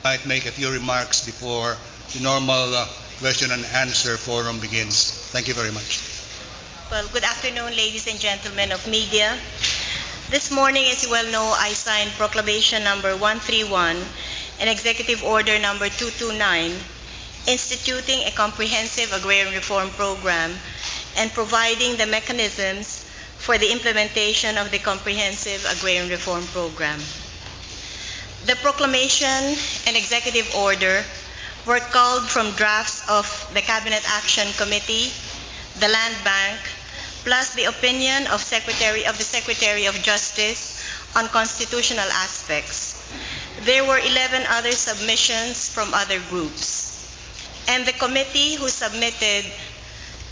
might make a few remarks before the normal question and answer forum begins. Thank you very much. Well, good afternoon, ladies and gentlemen of media. This morning, as you well know, I signed Proclamation number 131 and Executive Order number 229, instituting a comprehensive agrarian reform program and providing the mechanisms for the implementation of the comprehensive agrarian reform program. The proclamation and executive order were culled from drafts of the Cabinet Action Committee, the Land Bank, plus the opinion of the Secretary of Justice on constitutional aspects. There were 11 other submissions from other groups. And the committee who submitted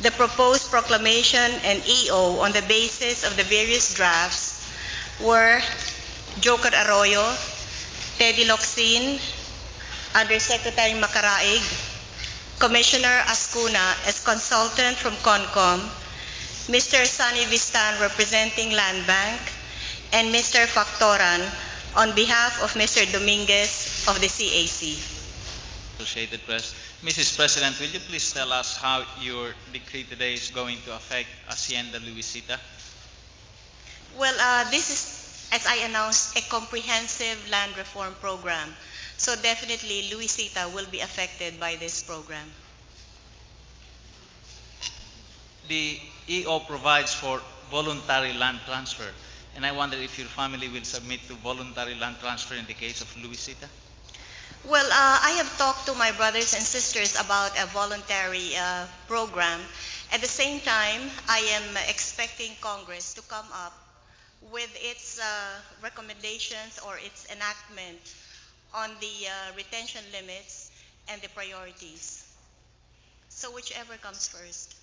the proposed proclamation and EO on the basis of the various drafts were Joker Arroyo, Teddy Locsin, Undersecretary Macaraig, Commissioner Ascuna as consultant from CONCOM, Mr. Sunny Vistan representing Land Bank, and Mr. Factoran on behalf of Mr. Dominguez of the CAC. Associated Press. Mrs. President, will you please tell us how your decree today is going to affect Hacienda Luisita? Well, this is, as I announced, a comprehensive land reform program. So definitely Luisita will be affected by this program. The EO provides for voluntary land transfer, and I wonder if your family will submit to voluntary land transfer in the case of Luisita? Well, I have talked to my brothers and sisters about a voluntary program. At the same time, I am expecting Congress to come up with its recommendations or its enactment on the retention limits and the priorities. So whichever comes first.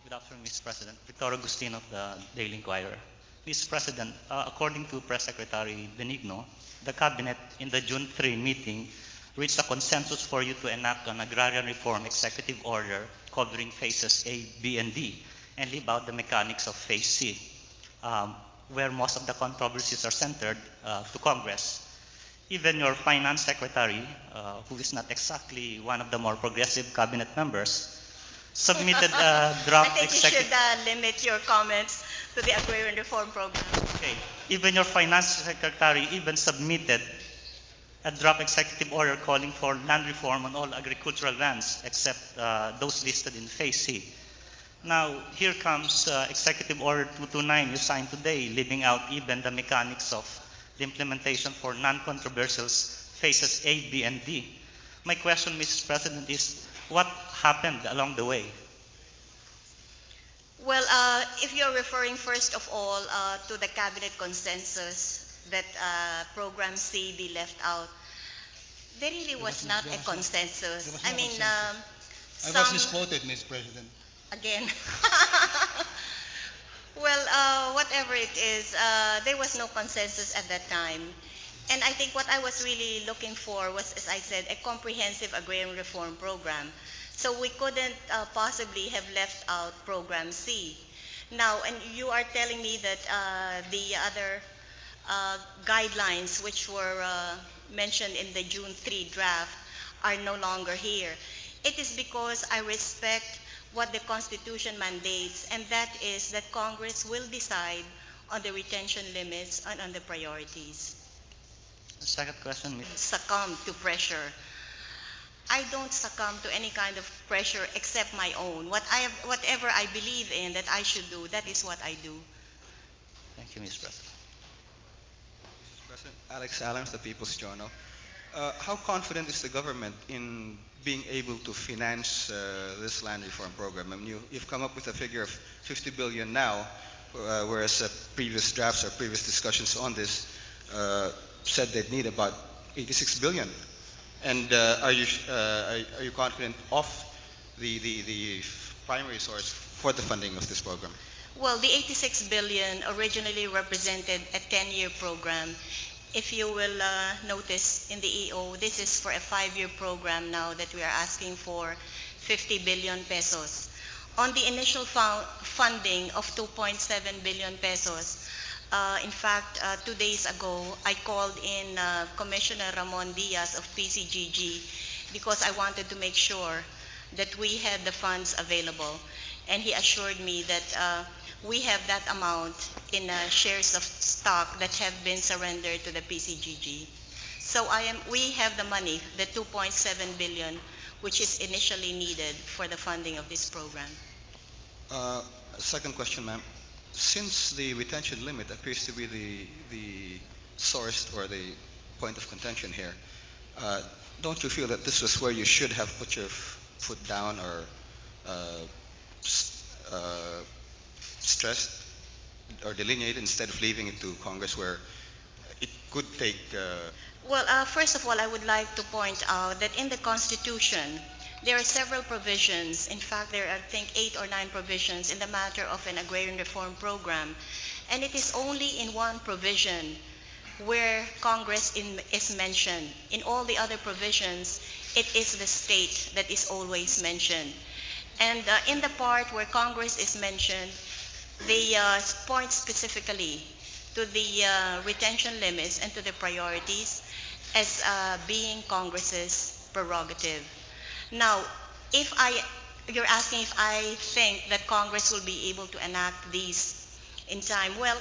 Good afternoon, Mr. President. Victor Agustin of the Daily Inquirer. Mr. President, according to Press Secretary Benigno, the Cabinet in the June 3 meeting reached a consensus for you to enact an agrarian reform executive order covering phases A, B, and D, and leave out the mechanics of phase C, where most of the controversies are centered to Congress. Even your Finance Secretary, who is not exactly one of the more progressive cabinet members, submitted a draft I think you should limit your comments to the agrarian reform program. Okay. Even your Finance Secretary even submitted a draft executive order calling for land reform on all agricultural lands except those listed in phase C. Now, here comes Executive Order 229 you signed today, leaving out even the mechanics of the implementation for non-controversial phases A, B, and D. My question, Mr. President, is what happened along the way? Well, if you're referring first of all to the cabinet consensus that program C be left out, there really was not a consensus. I mean, I was misquoted, Ms. President. Again. Well, whatever it is, there was no consensus at that time. And I think what I was really looking for was, as I said, a comprehensive agrarian reform program. So we couldn't possibly have left out program C. Now, and you are telling me that the other guidelines which were mentioned in the June 3 draft are no longer here. It is because I respect what the Constitution mandates, and that is that Congress will decide on the retention limits and on the priorities. The second question, Succumb to pressure. I don't succumb to any kind of pressure except my own. Whatever I believe in that I should do, that is what I do. Thank you, Mr. President. Mr. President, Alex Alams, the People's Journal. How confident is the government in being able to finance this land reform program? I mean, you've come up with a figure of 50 billion now, whereas previous drafts or previous discussions on this said they'd need about 86 billion. And are you confident of the primary source for the funding of this program? Well, the 86 billion originally represented a 10-year program. If you will notice in the EO, this is for a 5-year program now that we are asking for 50 billion pesos. On the initial funding of 2.7 billion pesos, In fact, 2 days ago, I called in Commissioner Ramon Diaz of PCGG because I wanted to make sure that we had the funds available. And he assured me that we have that amount in shares of stock that have been surrendered to the PCGG. So we have the money, the 2.7 billion, which is initially needed for the funding of this program. Second question, ma'am. Since the retention limit appears to be the source or the point of contention here, don't you feel that this was where you should have put your foot down or uh, stressed or delineated instead of leaving it to Congress where it could take Well, first of all, I would like to point out that in the Constitution, there are several provisions. In fact, there are, I think, 8 or 9 provisions in the matter of an agrarian reform program. And it is only in one provision where Congress is mentioned. In all the other provisions, it is the state that is always mentioned. And in the part where Congress is mentioned, they point specifically to the retention limits and to the priorities as being Congress's prerogative. Now, you're asking if I think that Congress will be able to enact these in time. Well,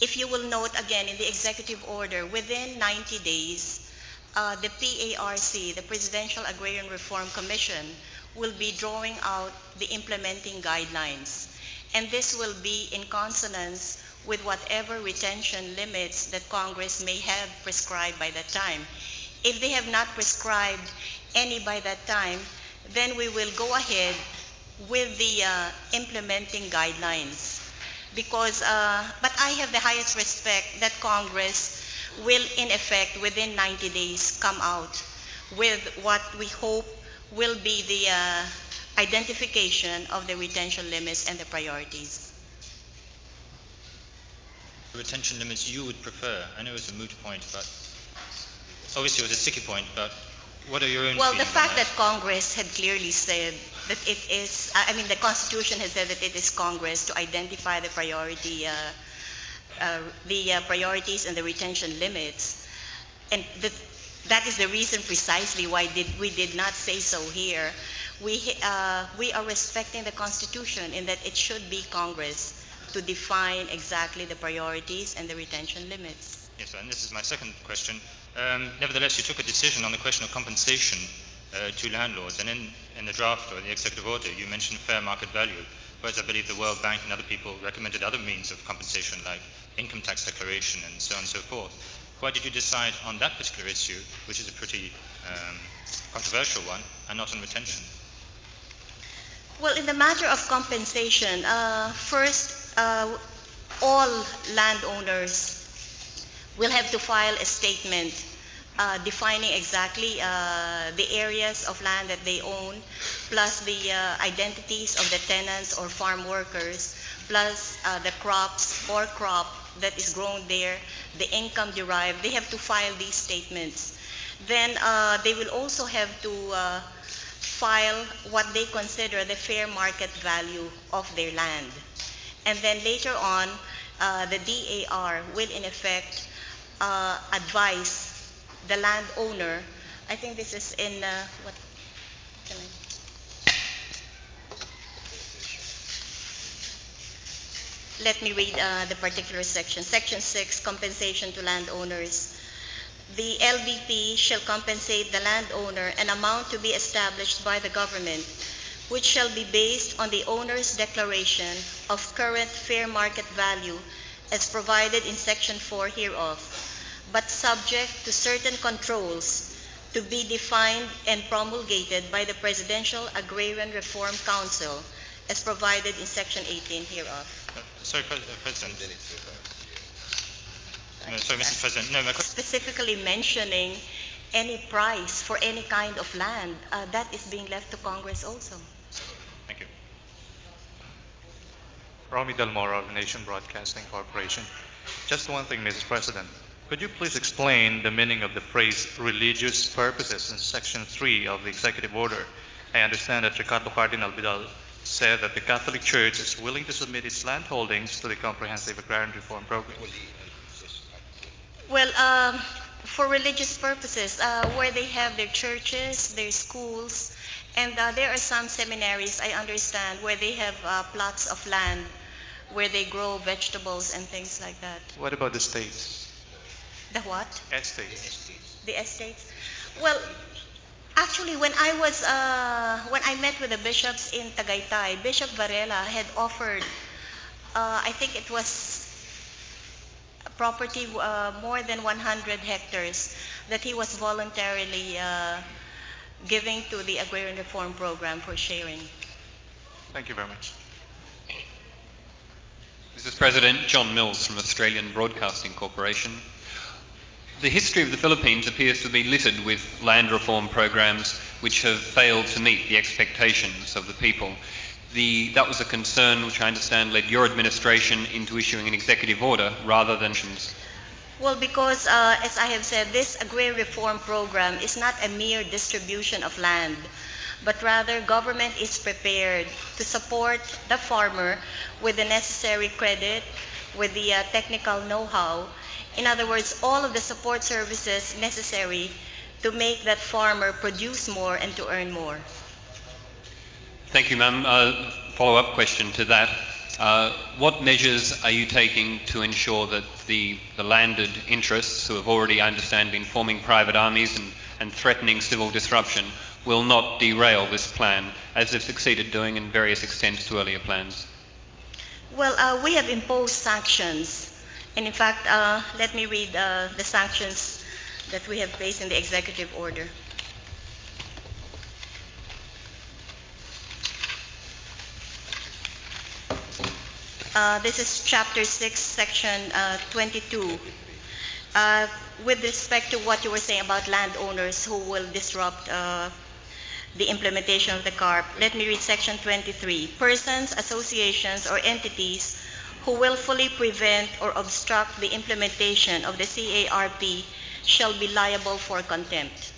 if you will note again in the executive order, within 90 days, the PARC, the Presidential Agrarian Reform Commission, will be drawing out the implementing guidelines. And this will be in consonance with whatever retention limits that Congress may have prescribed by that time. If they have not prescribed any by that time, then we will go ahead with the implementing guidelines. Because, but I have the highest respect that Congress will, in effect, within 90 days, come out with what we hope will be the identification of the retention limits and the priorities. The retention limits you would prefer? I know it's a moot point, but obviously it was a sticky point, but what are your own Well, the feelings on fact that Congress had clearly said that it is, I mean, the Constitution has said that it is Congress to identify the priorities and the retention limits, and that is the reason precisely why we did not say so here. We are respecting the Constitution in that it should be Congress to define exactly the priorities and the retention limits. Yes, and this is my second question. Nevertheless, you took a decision on the question of compensation to landlords, and in the draft or the executive order, you mentioned fair market value, whereas I believe the World Bank and other people recommended other means of compensation like income tax declaration and so on and so forth. Why did you decide on that particular issue, which is a pretty controversial one, and not on retention? Well, in the matter of compensation, first, all landowners will have to file a statement defining exactly the areas of land that they own, plus the identities of the tenants or farm workers, plus the crops or crop that is grown there, the income derived. They have to file these statements. Then they will also have to file what they consider the fair market value of their land. And then later on, the DAR will in effect advise the landowner. I think this is in what can I? Let me read the particular section. Section 6, compensation to landowners. The LBP shall compensate the landowner an amount to be established by the government, which shall be based on the owner's declaration of current fair market value as provided in Section 4 hereof, but subject to certain controls to be defined and promulgated by the Presidential Agrarian Reform Council as provided in Section 18 hereof. Sorry, President. No, sorry, Mr. President. No, my question. Specifically mentioning any price for any kind of land, that is being left to Congress also. Thank you. Romy Del Moro of Nation Broadcasting Corporation. Just one thing, Mrs. President. Could you please explain the meaning of the phrase religious purposes in Section 3 of the Executive Order? I understand that Ricardo Cardinal Vidal said that the Catholic Church is willing to submit its land holdings to the Comprehensive Agrarian Reform Program. Well, for religious purposes, where they have their churches, their schools, and there are some seminaries, I understand, where they have plots of land where they grow vegetables and things like that. What about the states? The what? Estates. The estates? Well, actually, when I met with the bishops in Tagaytay, Bishop Varela had offered, I think it was a property more than 100 hectares that he was voluntarily giving to the Agrarian Reform Program for sharing. Thank you very much. Mr. President, John Mills from Australian Broadcasting Corporation. The history of the Philippines appears to be littered with land reform programs which have failed to meet the expectations of the people. That was a concern which I understand led your administration into issuing an executive order rather than sanctions. Well, because as I have said, this Agrarian Reform Program is not a mere distribution of land, but rather government is prepared to support the farmer with the necessary credit, with the technical know-how. In other words, all of the support services necessary to make that farmer produce more and to earn more. Thank you, ma'am. Follow-up question to that. What measures are you taking to ensure that the landed interests, who have already, I understand, been forming private armies and threatening civil disruption, will not derail this plan, as they've succeeded doing in various extents to earlier plans? Well, we have imposed sanctions. And in fact, let me read the sanctions that we have placed in the executive order. This is Chapter 6, Section 22. With respect to what you were saying about landowners who will disrupt the implementation of the CARP, let me read Section 23. Persons, associations, or entities who willfully prevent or obstruct the implementation of the CARP shall be liable for contempt.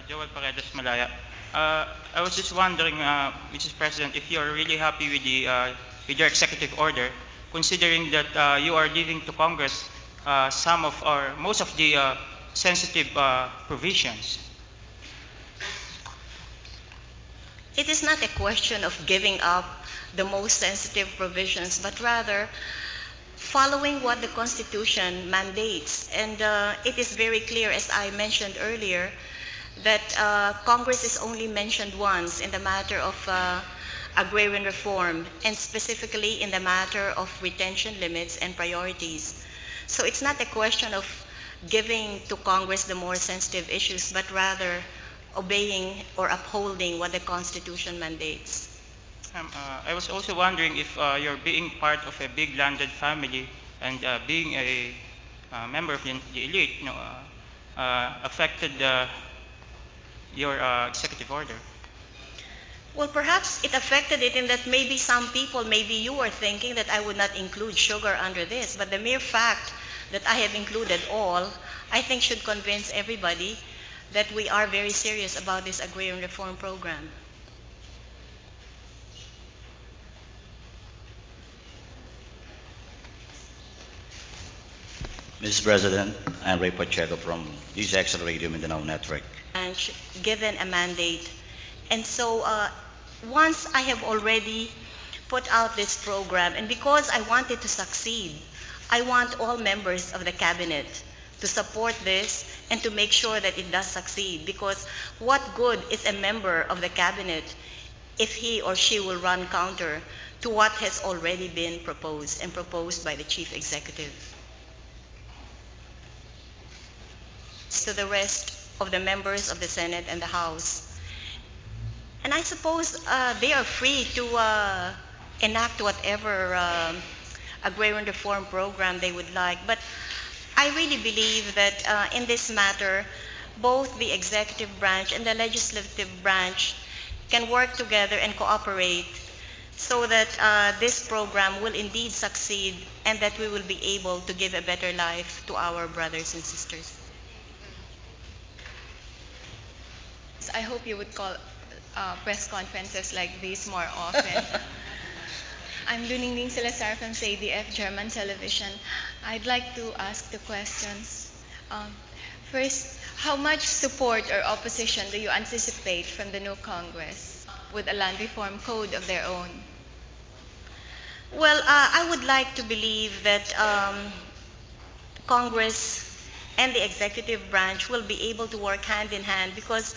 Joel Paredes Malaya. I was just wondering, Mrs. President, if you are really happy with your executive order, considering that you are leaving to Congress some of or most of the sensitive provisions. It is not a question of giving up the most sensitive provisions, but rather following what the Constitution mandates. And it is very clear, as I mentioned earlier, that Congress is only mentioned once in the matter of agrarian reform, and specifically in the matter of retention limits and priorities. So it's not a question of giving to Congress the more sensitive issues, but rather obeying or upholding what the Constitution mandates. I was also wondering if you're being part of a big landed family and being a member of the elite, affected your executive order. Well, perhaps it affected it in that maybe some people, maybe you were thinking that I would not include sugar under this, but the mere fact that I have included all, I think should convince everybody that we are very serious about this agrarian reform program. Mr. President, I'm Ray Pacheco from DZXL Radio Mindanao Network. And given a mandate. And so once I have already put out this program, and because I want it to succeed, I want all members of the cabinet to support this and to make sure that it does succeed. Because what good is a member of the cabinet if he or she will run counter to what has already been proposed and proposed by the chief executive? To the rest of the members of the Senate and the House. And I suppose they are free to enact whatever agrarian reform program they would like. But I really believe that in this matter, both the executive branch and the legislative branch can work together and cooperate so that this program will indeed succeed and that we will be able to give a better life to our brothers and sisters. I hope you would call press conferences like these more often. I'm Luningning Salazar from CDF German Television. I'd like to ask the questions. First, how much support or opposition do you anticipate from the new Congress with a land reform code of their own? Well, I would like to believe that Congress and the executive branch will be able to work hand in hand because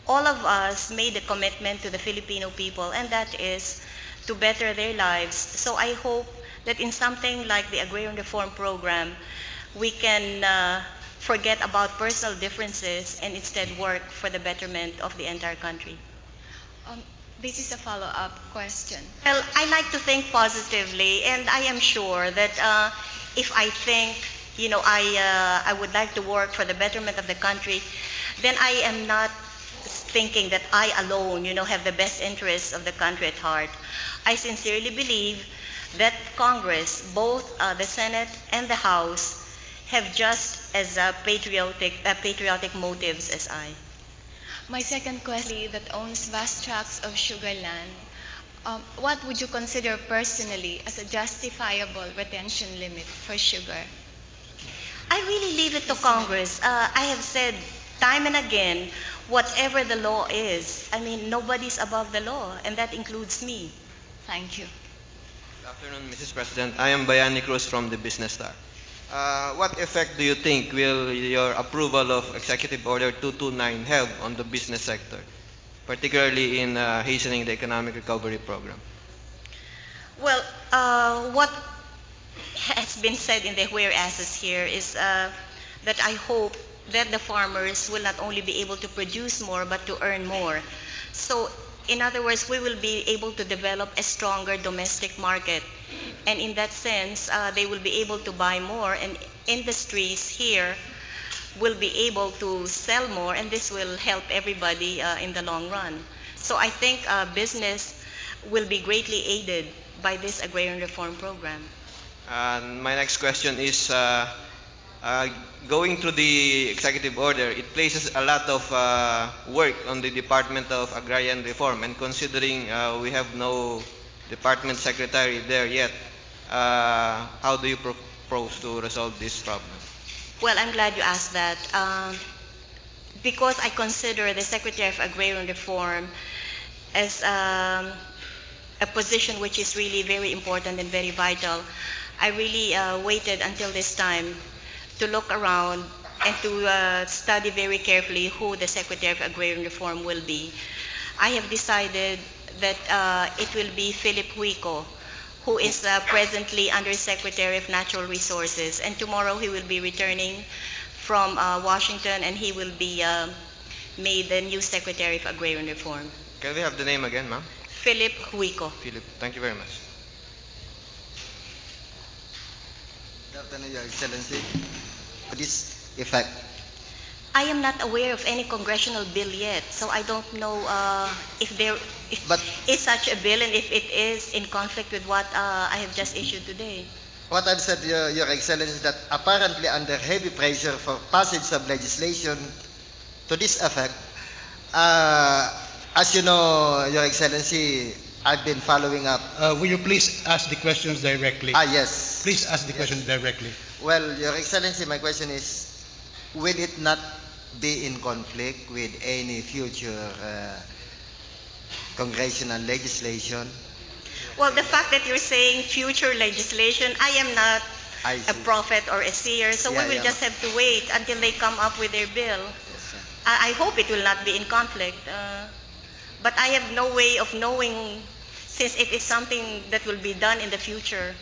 all of us made a commitment to the Filipino people, and that is to better their lives. So I hope that in something like the Agrarian Reform Program, we can forget about personal differences and instead work for the betterment of the entire country. This is a follow-up question. Well, I like to think positively, and I am sure that if I think, I would like to work for the betterment of the country, then I am not thinking that I alone, have the best interests of the country at heart. I sincerely believe that Congress, both the Senate and the House, have just as patriotic motives as I. My second question, that owns vast tracts of sugar land, what would you consider personally as a justifiable retention limit for sugar? I really leave it to Congress. I have said time and again, whatever the law is, nobody's above the law, and that includes me. Thank you. Good afternoon, Mrs. President. I am Bayani Cruz from the Business Star. What effect do you think will your approval of Executive Order 229 have on the business sector, particularly in hastening the economic recovery program? Well, what has been said in the whereases here is that I hope that the farmers will not only be able to produce more but to earn more. So, in other words, we will be able to develop a stronger domestic market. And in that sense, they will be able to buy more, and industries here will be able to sell more, and this will help everybody in the long run. So I think business will be greatly aided by this agrarian reform program. My next question is, going through the executive order, it places a lot of work on the Department of Agrarian Reform, and considering we have no department secretary there yet, how do you propose to resolve this problem? Well, I'm glad you asked that. Because I consider the Secretary of Agrarian Reform as a position which is really very important and very vital, I really waited until this time to look around and to study very carefully who the Secretary of Agrarian Reform will be. I have decided that it will be Philip Huico, who is presently Undersecretary of Natural Resources, and tomorrow he will be returning from Washington, and he will be made the new Secretary of Agrarian Reform. Can we have the name again, ma'am? Philip Huico. Philip, thank you very much. Good afternoon, Your Excellency. For this effect, I am not aware of any congressional bill yet, so I don't know if there is such a bill and if it is in conflict with what I have just issued today. what I've said, Your Excellency, is that apparently under heavy pressure for passage of legislation to this effect, as you know, Your Excellency, I've been following up. Will you please ask the questions directly? Yes. Please ask the questions directly. Well, Your Excellency, my question is, will it not be in conflict with any future congressional legislation? Well, the fact that you're saying future legislation, I am not a prophet or a seer, so we will just have to wait until they come up with their bill. I hope it will not be in conflict, but I have no way of knowing since it is something that will be done in the future.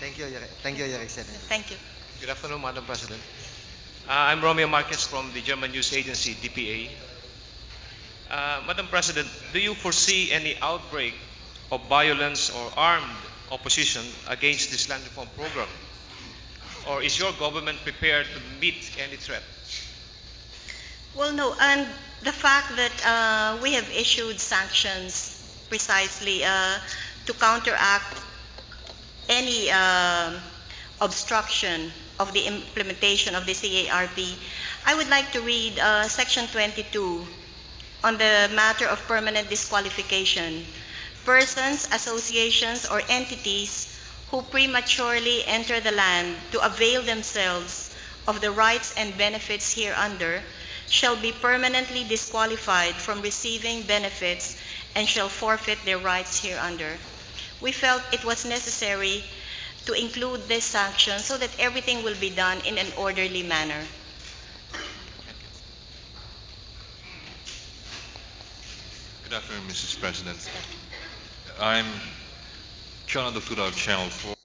Thank you, Your Excellency. Thank you. Good afternoon, Madam President. I'm Romeo Marquez from the German news agency DPA. Madam President, do you foresee any outbreak of violence or armed opposition against this land reform program? Or is your government prepared to meet any threat? Well, no, and the fact that we have issued sanctions precisely to counteract any obstruction of the implementation of the CARP, I would like to read Section 22 on the matter of permanent disqualification. Persons, associations, or entities who prematurely enter the land to avail themselves of the rights and benefits hereunder shall be permanently disqualified from receiving benefits and shall forfeit their rights hereunder. We felt it was necessary to include this sanction so that everything will be done in an orderly manner. Good afternoon, Mrs. President. I'm John Doctor of Channel 4.